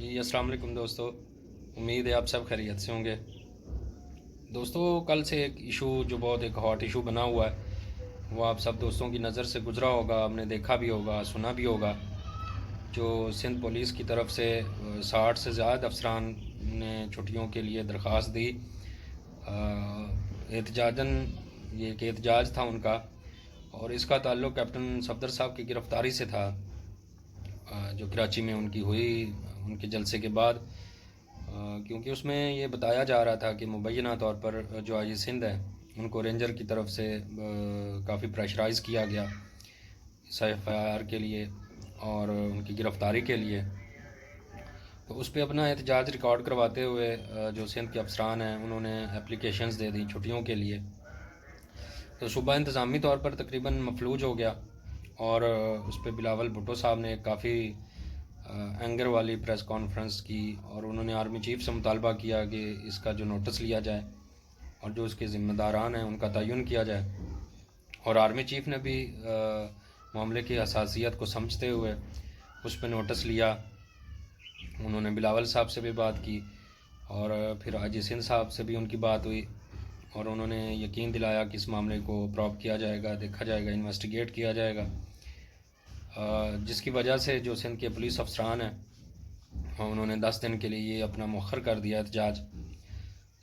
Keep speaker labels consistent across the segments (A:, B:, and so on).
A: جی السلام علیکم دوستو، امید ہے آپ سب خیریت سے ہوں گے۔ دوستو، کل سے ایک ایشو جو بہت ایک ہاٹ ایشو بنا ہوا ہے وہ آپ سب دوستوں کی نظر سے گزرا ہوگا، آپ نے دیکھا بھی ہوگا، سنا بھی ہوگا۔ جو سندھ پولیس کی طرف سے 60 سے زائد افسران نے چھٹیوں کے لیے درخواست دی، احتجاجاً، یہ ایک احتجاج تھا ان کا، اور اس کا تعلق کیپٹن صفدر صاحب کی گرفتاری سے تھا، جو کراچی میں ان کی ہوئی ان کے جلسے کے بعد۔ کیونکہ اس میں یہ بتایا جا رہا تھا کہ مبینہ طور پر جو آئی جی سندھ ہے ان کو رینجر کی طرف سے کافی پریشرائز کیا گیا اس ایف آئی آر کے لیے اور ان کی گرفتاری کے لیے۔ تو اس پہ اپنا احتجاج ریکارڈ کرواتے ہوئے جو سندھ کے افسران ہیں انہوں نے اپلیکیشنز دے دیں چھٹیوں کے لیے۔ تو صوبہ انتظامی طور پر تقریباً مفلوج ہو گیا، اور اس پہ بلاول بھٹو صاحب نے کافی اینگر والی پریس کانفرنس کی، اور انہوں نے آرمی چیف سے مطالبہ کیا کہ اس کا جو نوٹس لیا جائے اور جو اس کے ذمہ داران ہیں ان کا تعین کیا جائے۔ اور آرمی چیف نے بھی معاملے کی حساسیت کو سمجھتے ہوئے اس پہ نوٹس لیا۔ انہوں نے بلاول صاحب سے بھی بات کی، اور پھر حاجی سندھ صاحب سے بھی ان کی بات ہوئی، اور انہوں نے یقین دلایا کہ اس معاملے کو پراپ کیا جائے گا، دیکھا جائے گا، انویسٹیگیٹ کیا جائے گا، جس کی وجہ سے جو سندھ کے پولیس افسران ہیں انہوں نے 10 دن کے لیے یہ اپنا مؤخر کر دیا احتجاج۔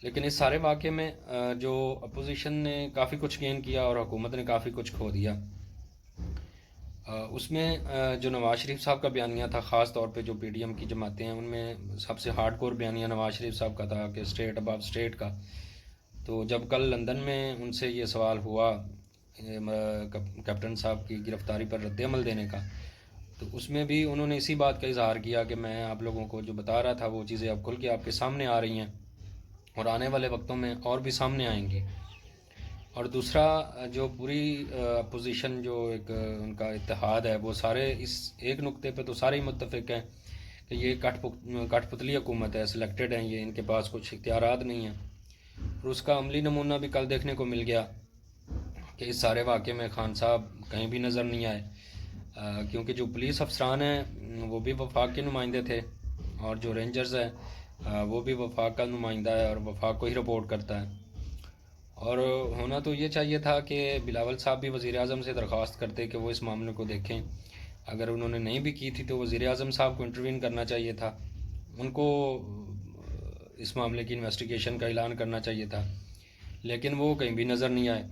A: لیکن اس سارے واقعے میں جو اپوزیشن نے کافی کچھ گین کیا اور حکومت نے کافی کچھ کھو دیا۔ اس میں جو نواز شریف صاحب کا بیانیہ تھا، خاص طور پہ جو پی ڈی ایم کی جماعتیں ہیں ان میں سب سے ہارڈ کور بیانیہ نواز شریف صاحب کا تھا کہ اسٹیٹ ابو اسٹیٹ کا۔ تو جب کل لندن میں ان سے یہ سوال ہوا کیپٹن صاحب کی گرفتاری پر رد عمل دینے کا، تو اس میں بھی انہوں نے اسی بات کا اظہار کیا کہ میں آپ لوگوں کو جو بتا رہا تھا وہ چیزیں اب کھل کے آپ کے سامنے آ رہی ہیں، اور آنے والے وقتوں میں اور بھی سامنے آئیں گی۔ اور دوسرا، جو پوری اپوزیشن جو ایک ان کا اتحاد ہے، وہ سارے اس ایک نقطے پہ تو سارے ہی متفق ہیں کہ یہ کٹ پتلی حکومت ہے، سلیکٹڈ ہیں یہ، ان کے پاس کچھ اختیارات نہیں ہیں۔ اور اس کا عملی نمونہ بھی کل دیکھنے کو مل گیا کہ اس سارے واقعے میں خان صاحب کہیں بھی نظر نہیں آئے، کیونکہ جو پولیس افسران ہیں وہ بھی وفاق کے نمائندے تھے، اور جو رینجرز ہیں وہ بھی وفاق کا نمائندہ ہے اور وفاق کو ہی رپورٹ کرتا ہے۔ اور ہونا تو یہ چاہیے تھا کہ بلاول صاحب بھی وزیر اعظم سے درخواست کرتے کہ وہ اس معاملے کو دیکھیں۔ اگر انہوں نے نہیں بھی کی تھی تو وزیر اعظم صاحب کو انٹروین کرنا چاہیے تھا، ان کو اس معاملے کی انویسٹیگیشن کا اعلان کرنا چاہیے تھا، لیکن وہ کہیں بھی نظر نہیں آئے۔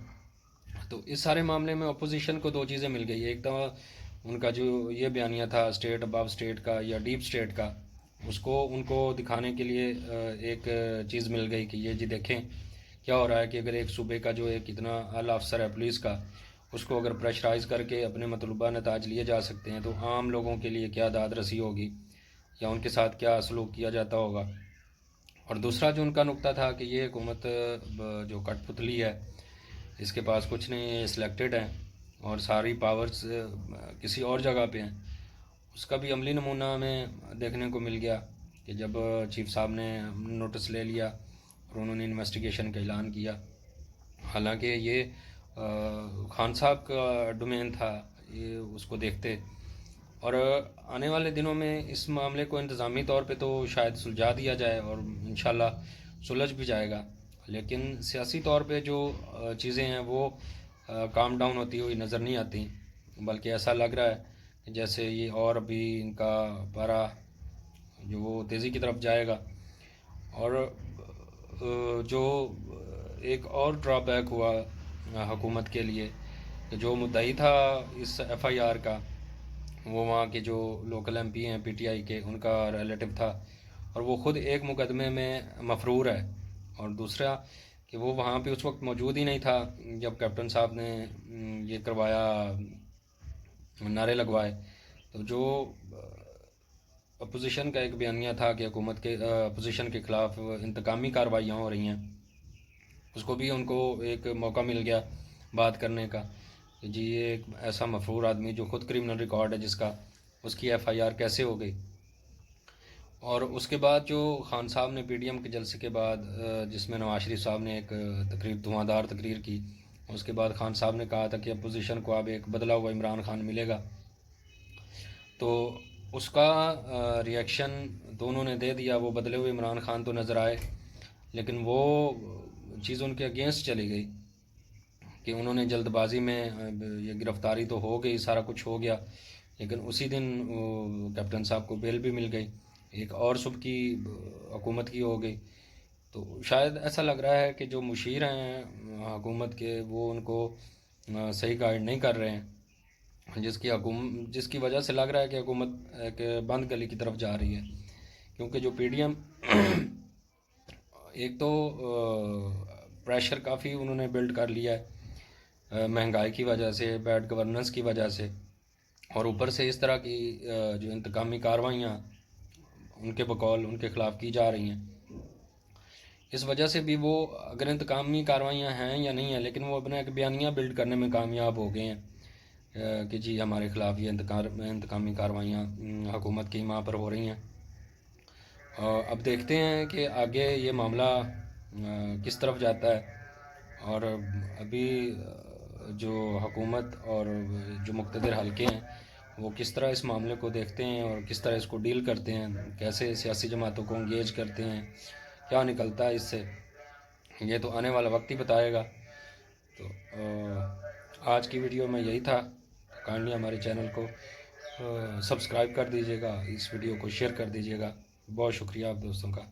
A: تو اس سارے معاملے میں اپوزیشن کو دو چیزیں مل گئی، ایک تو ان کا جو یہ بیانیہ تھا اسٹیٹ ابو اسٹیٹ کا یا ڈیپ اسٹیٹ کا، اس کو ان کو دکھانے کے لیے ایک چیز مل گئی کہ یہ جی دیکھیں کیا ہو رہا ہے، کہ اگر ایک صوبے کا جو ایک اتنا اعلیٰ افسر ہے پولیس کا، اس کو اگر پریشرائز کر کے اپنے مطلوبہ نتائج لیے جا سکتے ہیں تو عام لوگوں کے لیے کیا داد رسی ہوگی یا ان کے ساتھ کیا سلوک کیا جاتا ہوگا۔ اور دوسرا جو ان کا نقطہ تھا کہ یہ حکومت جو کٹ پتلی ہے، اس کے پاس کچھ نہیں ہے، سلیکٹڈ ہیں اور ساری پاورز کسی اور جگہ پہ ہیں، اس کا بھی عملی نمونہ ہمیں دیکھنے کو مل گیا کہ جب چیف صاحب نے نوٹس لے لیا اور انہوں نے انویسٹیگیشن کا اعلان کیا، حالانکہ یہ خان صاحب کا ڈومین تھا، یہ اس کو دیکھتے۔ اور آنے والے دنوں میں اس معاملے کو انتظامی طور پہ تو شاید سلجھا دیا جائے اور انشاءاللہ سلجھ بھی جائے گا، لیکن سیاسی طور پہ جو چیزیں ہیں وہ کام ڈاؤن ہوتی ہوئی نظر نہیں آتی، بلکہ ایسا لگ رہا ہے کہ جیسے یہ اور بھی ان کا پارا جو وہ تیزی کی طرف جائے گا۔ اور جو ایک اور ڈرا بیک ہوا حکومت کے لیے کہ جو مدعی تھا اس ایف آئی آر کا، وہ وہاں کے جو لوکل ایم پی ہیں پی ٹی آئی کے، ان کا ریلیٹو تھا، اور وہ خود ایک مقدمے میں مفرور ہے، اور دوسرا کہ وہ وہاں پہ اس وقت موجود ہی نہیں تھا جب کیپٹن صاحب نے یہ کروایا، نعرے لگوائے۔ تو جو اپوزیشن کا ایک بیانیہ تھا کہ حکومت کے اپوزیشن کے خلاف انتقامی کارروائیاں ہو رہی ہیں، اس کو بھی ان کو ایک موقع مل گیا بات کرنے کا کہ جی یہ ایک ایسا مفرور آدمی جو خود کرمنل ریکارڈ ہے جس کا، اس کی ایف آئی آر کیسے ہو گئی۔ اور اس کے بعد جو خان صاحب نے پی ڈی ایم کے جلسے کے بعد جس میں نواز شریف صاحب نے ایک تقریر دھواں دار تقریر کی، اس کے بعد خان صاحب نے کہا تھا کہ اپوزیشن کو اب ایک بدلا ہوا عمران خان ملے گا، تو اس کا ریئیکشن تو انہوں نے دے دیا، وہ بدلے ہوئے عمران خان تو نظر آئے، لیکن وہ چیز ان کے اگینسٹ چلی گئی کہ انہوں نے جلد بازی میں یہ گرفتاری تو ہو گئی، سارا کچھ ہو گیا، لیکن اسی دن کیپٹن صاحب کو بیل بھی مل گئی، ایک اور صبح کی حکومت کی ہو گئی۔ تو شاید ایسا لگ رہا ہے کہ جو مشیر ہیں حکومت کے، وہ ان کو صحیح گائیڈ نہیں کر رہے ہیں، جس کی وجہ سے لگ رہا ہے کہ حکومت ایک بند گلی کی طرف جا رہی ہے، کیونکہ جو پی ڈی ایم ایک تو پریشر کافی انہوں نے بلڈ کر لیا ہے مہنگائی کی وجہ سے، بیڈ گورننس کی وجہ سے، اور اوپر سے اس طرح کی جو انتقامی کارروائیاں ان کے بقول ان کے خلاف کی جا رہی ہیں، اس وجہ سے بھی وہ اگر انتقامی کارروائیاں ہیں یا نہیں ہیں، لیکن وہ اپنا ایک بیانیہ بلڈ کرنے میں کامیاب ہو گئے ہیں کہ جی ہمارے خلاف یہ انتقامی کارروائیاں حکومت کی ماں پر ہو رہی ہیں۔ اب دیکھتے ہیں کہ آگے یہ معاملہ کس طرف جاتا ہے، اور ابھی جو حکومت اور جو مقتدر حلقے ہیں وہ کس طرح اس معاملے کو دیکھتے ہیں اور کس طرح اس کو ڈیل کرتے ہیں، کیسے سیاسی جماعتوں کو انگیج کرتے ہیں، کیا نکلتا ہے اس سے، یہ تو آنے والا وقت ہی بتائے گا۔ تو آج کی ویڈیو میں یہی تھا، کائنڈلی ہمارے چینل کو سبسکرائب کر دیجیے گا، اس ویڈیو کو شیئر کر دیجیے گا۔ بہت شکریہ آپ دوستوں کا۔